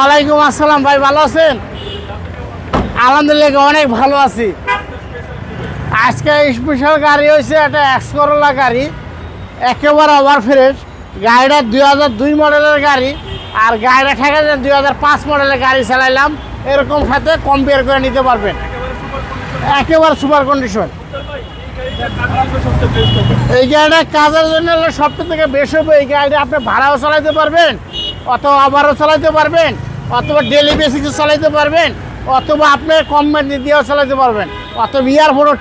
ওয়ালাইকুম আসসালাম ভাই, ভালো আছেন? আলহামদুলিল্লাহ অনেক ভালো আছি। আজকে স্পেশাল গাড়ি হয়েছে একটা এক্স করোলা গাড়ি, একেবারে ওভার ফ্রেশ। গাড়িটা 2002 মডেলের গাড়ি, আর গাড়িটা ঠেকা যায় 2005 মডেলের গাড়ি চালাইলাম। এরকম সাথে কম্পেয়ার করে নিতে পারবেন, একেবারে সুপার কন্ডিশন। এই গাড়িটা কাজের জন্য সবচেয়ে থেকে বেশি হবে। এই গাড়িটা আপনি ভাড়াও চালাইতে পারবেন, অথবা আবারও চালাইতে পারবেন, অথবা ডেলি বেসিসে চালাইতে পারবেন, অথবা আপনি কম মেয়াদি দিয়েও চালাইতে পারবেন, অথবা ইয়ারফোনও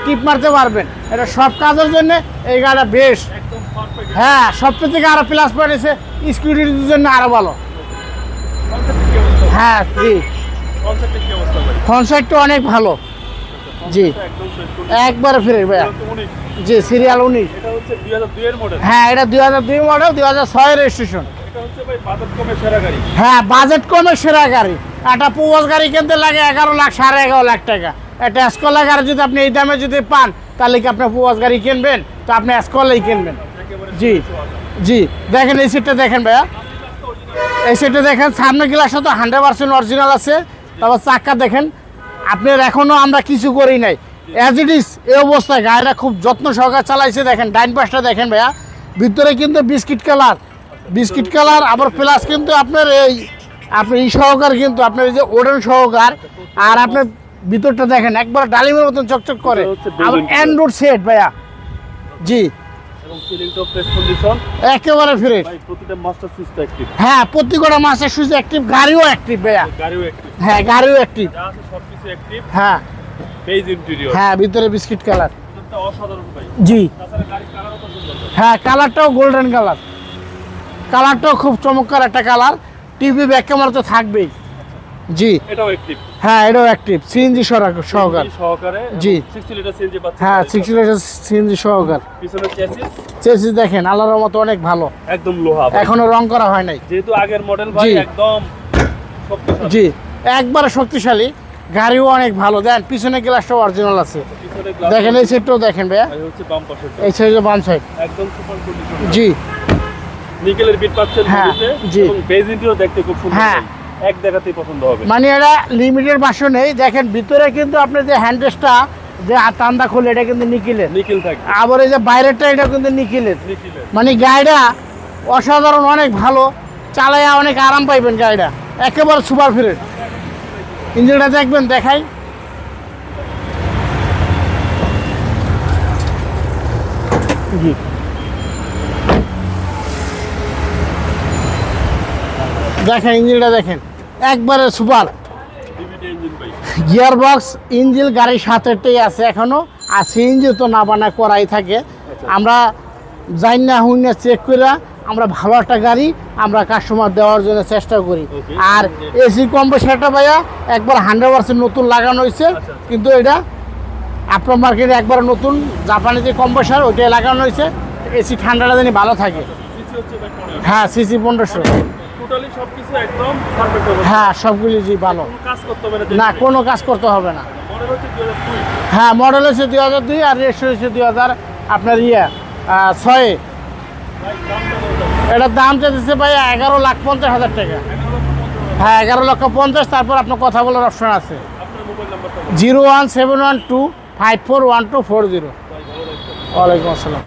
টিপ মারতে পারবেন। এটা সব কাজের জন্য এই গাড়িটা বেশ। হ্যাঁ, সবচেয়ে থেকে আরও প্লাস পয়েন্ট এসে সিকিউরিটির জন্য আরও ভালো। হ্যাঁ জি, কনসেপ্টটা অনেক ভালো। জি একবারে ফ্রেশ ভাইয়া। জি সিরিয়াল 19। হ্যাঁ এটা 2002 মডেল, 2006 রেজিস্ট্রেশন। হ্যাঁ বাজেট কমে সেরা গাড়ি। একটা প্রবাস গাড়ি কিনতে লাগে 11 লাখ 11.5 লাখ টাকা। একটা এসকলা গাড়ি যদি আপনি এই দামে যদি পান, তাহলে কি আপনি প্রবাস গাড়ি কিনবেন? তো আপনি এসকলাই কিনবেন। জি জি দেখেন এই সিটটা দেখেন ভাইয়া, এই সিটটা দেখেন। সামনে গ্লাসটা তো 100% অরিজিনাল আছে। তারপর চাক্কা দেখেন আপনার, এখনও আমরা কিছু করি নাই, অ্যাজ ইট ইজ এই অবস্থায়। গাড়িটা খুব যত্ন সহকারে চালাইছে। দেখেন ডাইন পাশটা দেখেন ভাইয়া, ভিতরে কিন্তু বিস্কিট কালার, আবার প্লাস কিন্তু আপনার এই সহকার, কিন্তু আপনার এই যে ওডেন সহকার। আর আপনার ভিতরটা দেখেন একবার ডালিমের মতন চকচক করে। আবার অ্যান্ড্রয়েড সেট ভাইয়া। জি একেবারে ফ্রেশ। হ্যাঁ প্রত্যেকটা মাস্টার সুইচ অ্যাক্টিভ, গাড়িও অ্যাক্টিভ ভাইয়া। হ্যাঁ গাড়িও অ্যাক্টিভ। হ্যাঁ হ্যাঁ ভিতরে বিস্কিট কালার। জি হ্যাঁ কালারটাও গোল্ডেন কালারটাও খুব চমৎকার একটা কালার। টিভি ব্যাক ক্যামেরা তো থাকবেই। জি হ্যাঁ এটাও অ্যাক্টিভ, সিএনজি সহকারে। জি হ্যাঁ 60 লিটার সিএনজি সহকার। চেসিস দেখেন আল্লাহর মতো অনেক ভালো, একদম লোহা, এখনো রং করা হয় নাই, যেহেতু আগের মডেল ভাই। একদম জি একবারে শক্তিশালী। গাড়িও অনেক ভালো। দেন পিছনে গ্লাসটাও অরিজিনাল আছে। দেখেন এই সাইডটাও দেখেন ভাইয়া, এই সাইডে বাম সাইড একদম সুপার কন্ডিশন। জি নিকেলের বিট পাচ্ছেন। হ্যাঁ জি এবং বেজ ইন্টেরিয়র দেখতে খুব সুন্দর। হ্যাঁ এক দেখাতেই পছন্দ হবে। মানে এটা লিমিটেড বাসও নেই। দেখেন ভিতরে কিন্তু আপনার যে হ্যান্ডেসটা যে টান্দা খুলে, এটা কিন্তু নিকেল থাকে। আবার এই যে বাইরেরটা এটা কিন্তু নিকেলের। মানে গাড়িটা অসাধারণ, অনেক ভালো, চালাইয়া অনেক আরাম পাইবেন। গাড়িটা একেবারে সুপার ফ্রেশ। ইঞ্জিনটা দেখবেন, দেখাই। জি দেখেন ইঞ্জিনটা দেখেন একবারে সুপার। গিয়ার বক্স ইঞ্জিন গাড়ির সাথেটাই আছে এখনো। আর সিএনজি তো না বানা করাই থাকে। আমরা যাই না হুই না চেক করে আমরা ভালো একটা গাড়ি আমরা কাস্টমার দেওয়ার জন্য চেষ্টা করি। আর এসি কম্প্রেসারটা ভাইয়া একবার 100% নতুন লাগানো হয়েছে। কিন্তু এটা আপনার মার্কেটে একবার নতুন জাপানি যে কম্প্রেসার ওইটাই লাগানো হয়েছে। এসি ঠান্ডাটা যেন ভালো থাকে। হ্যাঁ সিসি 1500। হ্যাঁ সবগুলি জি ভালো, না কোনো কাজ করতে হবে না। হ্যাঁ মডেল হচ্ছে 2002 আর রেজিস্ট্রেশন হচ্ছে 2000 আপনার 6। এটার দাম চাইছে ভাই 11,50,000 টাকা। হ্যাঁ 11,50,000। তারপর আপনার কথা বলার অপশন আছে। 01712541240। ওয়ালাইকুম আসসালাম।